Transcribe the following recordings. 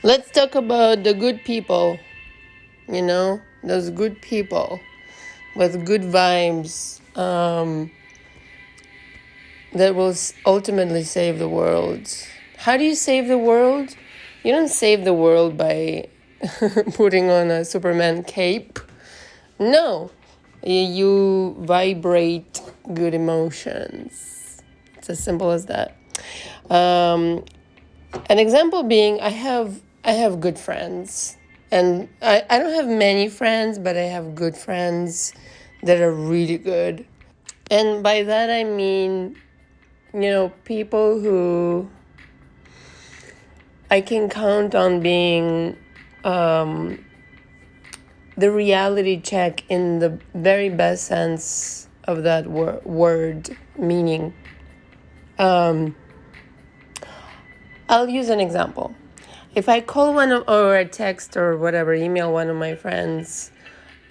Let's talk about the good people, those good people with good vibes that will ultimately save the world. How do you save the world? You don't save the world by putting on a Superman cape. No, you vibrate good emotions. It's as simple as that. Um, an example being, I have good friends, and I don't have many friends, but I have good friends that are really good. And by that I mean, people who I can count on being the reality check in the very best sense of that word meaning. I'll use an example. If I call or a text or whatever, email one of my friends,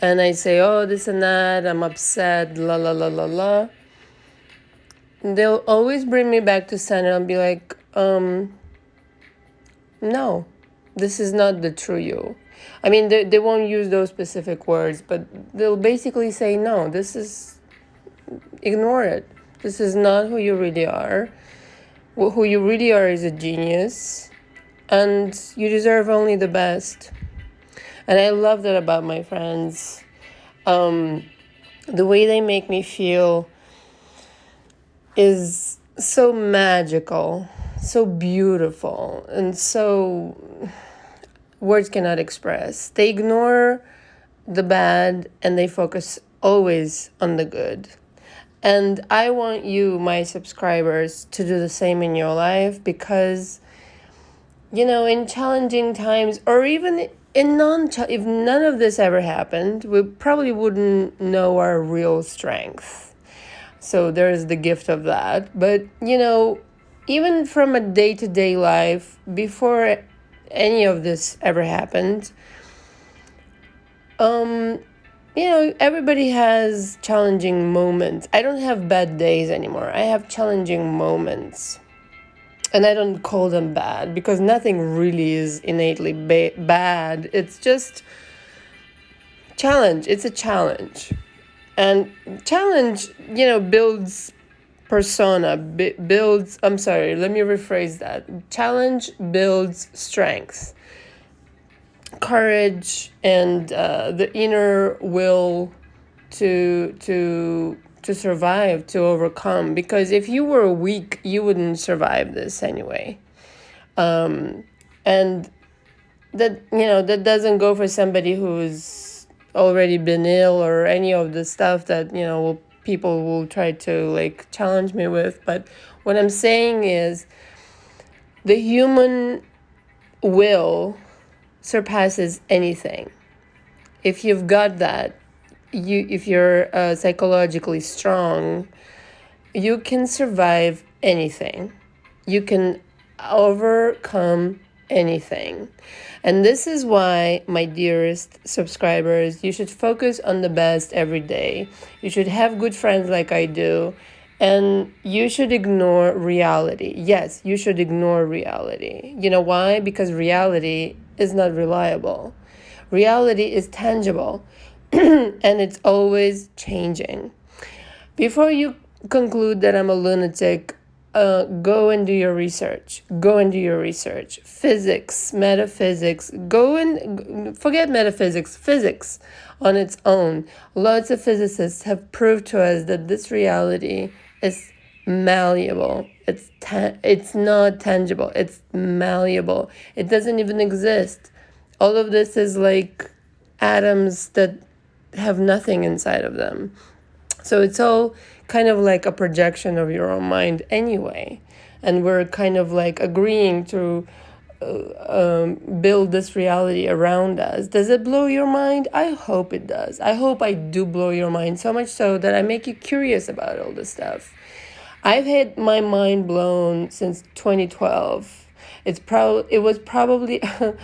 and I say, oh, this and that, I'm upset, la la la la la, they'll always bring me back to center and be like, no, this is not the true you. I mean, they won't use those specific words, but they'll basically say, no, ignore it. This is not who you really are. Who you really are is a genius, and you deserve only the best. And I love that about my friends. The way they make me feel is so magical, so beautiful, and so words cannot express. They ignore the bad and they focus always on the good. And I want you, my subscribers, to do the same in your life, because, in challenging times, or even if none of this ever happened, we probably wouldn't know our real strength. So there's the gift of that. But, even from a day-to-day life, before any of this ever happened, everybody has challenging moments. I don't have bad days anymore. I have challenging moments. And I don't call them bad, because nothing really is innately bad. It's just challenge. It's a challenge. And challenge, builds persona, I'm sorry, let me rephrase that. Challenge builds strength, courage, and the inner will to survive, to overcome. Because if you were weak, you wouldn't survive this anyway. And that doesn't go for somebody who's already been ill, or any of the stuff that people will try to challenge me with. But what I'm saying is, the human will surpasses anything. If you've got that, if you're psychologically strong, you can survive anything. You can overcome anything. And this is why, my dearest subscribers, you should focus on the best every day. You should have good friends like I do. And you should ignore reality. Yes, you should ignore reality. You know why? Because reality is not reliable. Reality is tangible, and it's always changing. Before you conclude that I'm a lunatic, go and do your research. Go and do your research. Physics, metaphysics. Go and forget metaphysics. Physics on its own. Lots of physicists have proved to us that this reality is malleable. It's not tangible. It's malleable. It doesn't even exist. All of this is like atoms that have nothing inside of them. So it's all kind of like a projection of your own mind anyway. And we're kind of agreeing to build this reality around us. Does it blow your mind? I hope it does. I hope I do blow your mind, so much so that I make you curious about all this stuff. I've had my mind blown since 2012. It was probably kind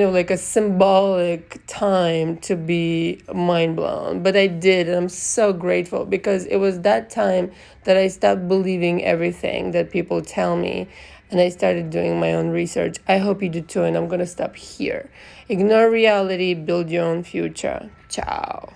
of like a symbolic time to be mind blown, but I did, and I'm so grateful, because it was that time that I stopped believing everything that people tell me, and I started doing my own research. I hope you do too, and I'm gonna stop here. Ignore reality, build your own future. Ciao.